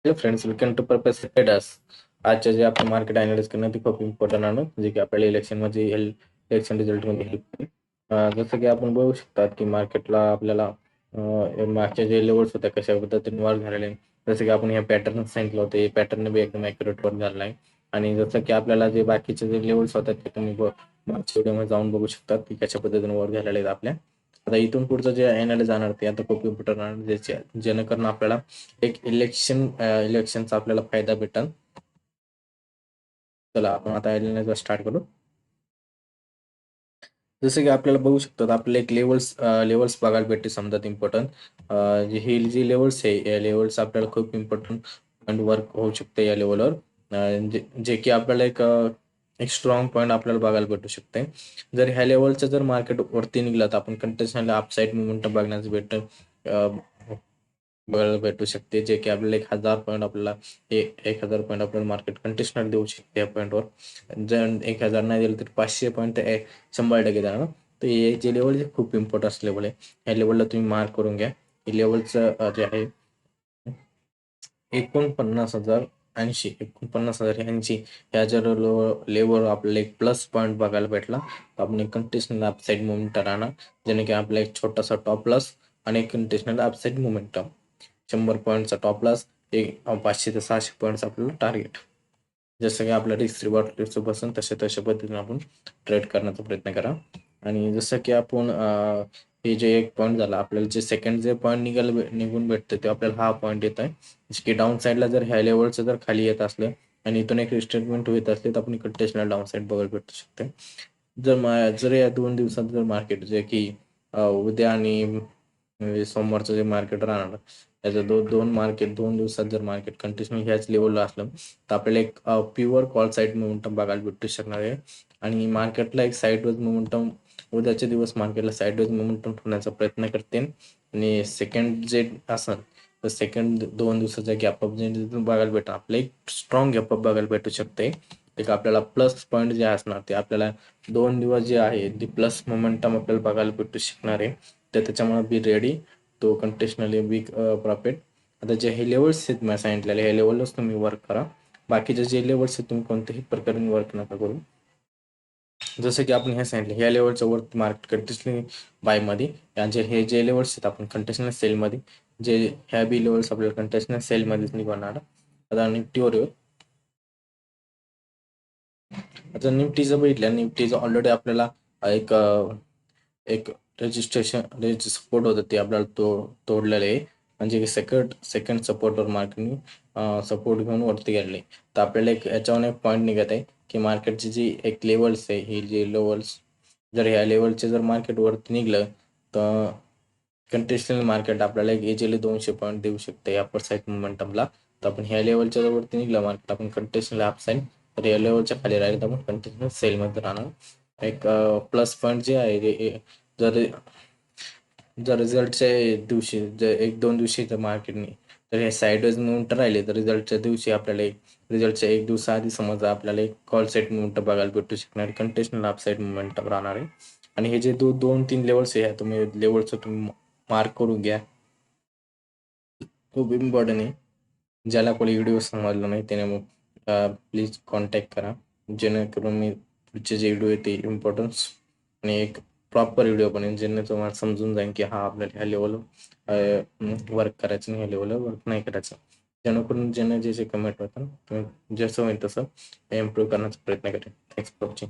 Hello friends, welcome to purpose traders. आजच्या जे आपण मार्केट अनालिसिस करणं ते खूप इम्पॉर्टंट आहे, जे की आपल्याला इलेक्शनमध्ये इलेक्शन रिझल्टमध्ये हेल्प करेल. जसं की आपण बघू शकतात की मार्केटला आपल्याला मागच्या जे लेवल्स होत्या कशा पद्धतीने वर झालेले आहे. जसं की आपण ह्या पॅटर्न सांगितलं होतं, हे पॅटर्न बी एकदम ॲक्युरेट वर झालेला आहे. आणि जसं की आपल्याला जे बाकीचे जे लेवल्स होतात ते तुम्ही मागच्या व्हिडिओमध्ये जाऊन बघू शकतात की कशा पद्धतीने वर झालेले आहेत आपल्या. आता इथून पुढचं जे अनालिसिस जाणार ते आता खूप इम्पॉर्टंट आहे, जेणेकरून आपल्याला एक इलेक्शनचा आपल्याला फायदा भेटेल. चला आपण आता अनालिसिस स्टार्ट करू. जसं की आपल्याला बघू शकतो आपले एक लेवल्स बघायला भेटते समजा इम्पॉर्टंट. ही जी लेवल्स आहे या लेवल्स आपल्याला खूप इम्पॉर्टंट पॉईंट वर्क होऊ शकते या लेवलवर. जे की आपल्याला एक स्ट्रॉंग पॉईंट आपल्याला बघायला भेटू शकते. जर ह्या लेवलचं जर मार्केट वरती निघलं तर आपण कंटिन्युअसली अपसाईड मुवमेंट बघण्याचं बघायला भेटू शकते, जे की आपल्याला 1000 पॉईंट आपल्याला 1000 पॉईंट आपल्याला मार्केट कंटिन्युअसली देऊ शकते या पॉईंटवर. जर 1000 नाही दिलं तर 500 पॉईंट 100% देणार. तर हे जे लेवल आहे खूप इम्पॉर्टन्स लेवल आहे. ह्या लेवलला तुम्ही मार्क करून घ्या. हे लेवलचं जे आहे 49,080 ह्या जर लेवल आपल्याला एक प्लस पॉईंट बघायला भेटला तर आपण एक कंटिन्युअल अपसाईड मुवमेंट राहणार, ज्याने की आपला एक छोटासा टॉप लॉस आणि एक कंटिन्युअल अपसाईड मुवमेंटम. 100 पॉईंटचा टॉप लॉस, एक 500 ते 600 पॉईंटचं आपल्याला टार्गेट. जसं की आपल्या रिस्क रिवॉर्ड रिस्क बसून तशा पद्धतीने आपण ट्रेड करण्याचा प्रयत्न करा. आणि जसं की आपण हे जे एक पॉईंट झाला आपल्याला जे सेकंड जे पॉईंट निघून भेटतं ते आपल्याला हा पॉईंट येत आहे. जसे की डाऊन साईडला जर ह्या लेवलचं जर खाली येत असलं आणि इथून एक रिस्टेटमेंट होत असले तर आपण कंटिन्युअल डाऊन साईड बघायला भेटू शकते. जर या 2 दिवसात जर मार्केट जे की उद्या आणि सोमवारचं जे मार्केट राहणार त्याचं दोन दिवसात जर मार्केट कंटिन्यू ह्याच लेवलला असलं तर आपल्याला एक प्युअर कॉल साईड मोमेंटम बघायला भेटू शकणार आहे. आणि मार्केटला एक साईडवेज मोमेंटम उद्याचे दिवस मार्केटला साईडवेज मोमेंटम ठेवण्याचा प्रयत्न करते. आणि सेकंड जे असेल तर सेकंड 2 दिवसाचा गॅपअप जे बघायला भेटणार आपल्याला एक स्ट्रॉंग गॅपअप बघायला भेटू शकते. एक आपल्याला प्लस पॉईंट जे असणार ते आपल्याला 2 दिवस जे आहे ते प्लस मोमेंटम आपल्याला बघायला भेटू शकणार आहे. तर त्याच्यामुळे बी रेडी तो कंटिन्युअली वीक प्रॉफिट. आता जे हे लेवल्स आहेत मी सांगितलेले हे लेवलच तुम्ही वर्क करा. बाकीचे जे लेवल्स आहेत तुम्ही कोणत्याही प्रकारे वर्क नका करू. जसं की आपण हे सांगितलं ह्या लेवलच्या वरती मार्केट कंटिन्युअसली बायमध्ये, यांचे हे जे लेवल्स आहेत आपण कंटिन्युअस सेलमध्ये, जे ह्या बी लेवल्स आपल्याला कंटिन्युअस सेलमध्येच निघणार. आता निफ्टीवर येऊ. आता निफ्टीचं बघितलं, निफ्टीचं ऑलरेडी आपल्याला एक एक सपोर्ट होतं ते आपल्याला तोडलेलं आहे. म्हणजे सेकंड सपोर्टवर मार्केटने सपोर्ट घेऊन वरती गेलेले. तर आपल्याला एक याच्यावर एक पॉईंट निघत आहे की मार्केटची जी एक लेवल्स आहे ही जे लेवल्स जर ह्या लेवलचे जर मार्केट वरती निघलं तर कंटिन्युअल मार्केट आपल्याला एक इझिली 200 पॉईंट देऊ शकते अपर साईड मोमेंटमला. तर आपण ह्या लेवलच्या वरती निघलं मार्केट आपण कंटिन्युअल अप साईड, तर या लेवलच्या खाली राहिलं तर आपण कंटिन्युअल सेलमध्ये राहणार. एक प्लस पॉईंट जे आहे जर जर रिझल्टच्या दिवशी जर 1-2 दिवशी जर मार्केटने तर हे साईडवेज मुवमेंट राहिले तर रिझल्टच्या दिवशी आपल्याला रिझल्टच्या 1 दिवसाआधी समजा आपल्याला एक कॉल सेट मुवमेंट बघायला भेटू शकणार, कंटिन्युअल अपसाईड मुवमेंट राहणार आहे. आणि हे जे 2-3 लेवल्स आहे तुम्ही लेवलचं तुम्ही मार्क करून घ्या, खूप इम्पॉर्टंट आहे. ज्याला कोणी व्हिडिओ समजला नाही त्याने मग प्लीज कॉन्टॅक्ट करा, जेणेकरून मी पुढचे जे व्हिडिओ आहे ते इम्पॉर्टन्स आणि एक प्रॉपर व्हिडिओ बनेल, ज्याने तुम्हाला समजून जाईल की हा आपल्याला ह्या लेवलवर वर्क करायचं आणि ह्या लेवलवर वर्क नाही करायचं. जेणेकरून ज्यांना जे कमेंट होतं तुम्ही जसं होईल तसं इम्प्रूव्ह करण्याचा प्रयत्न करेन. Thanks for watching.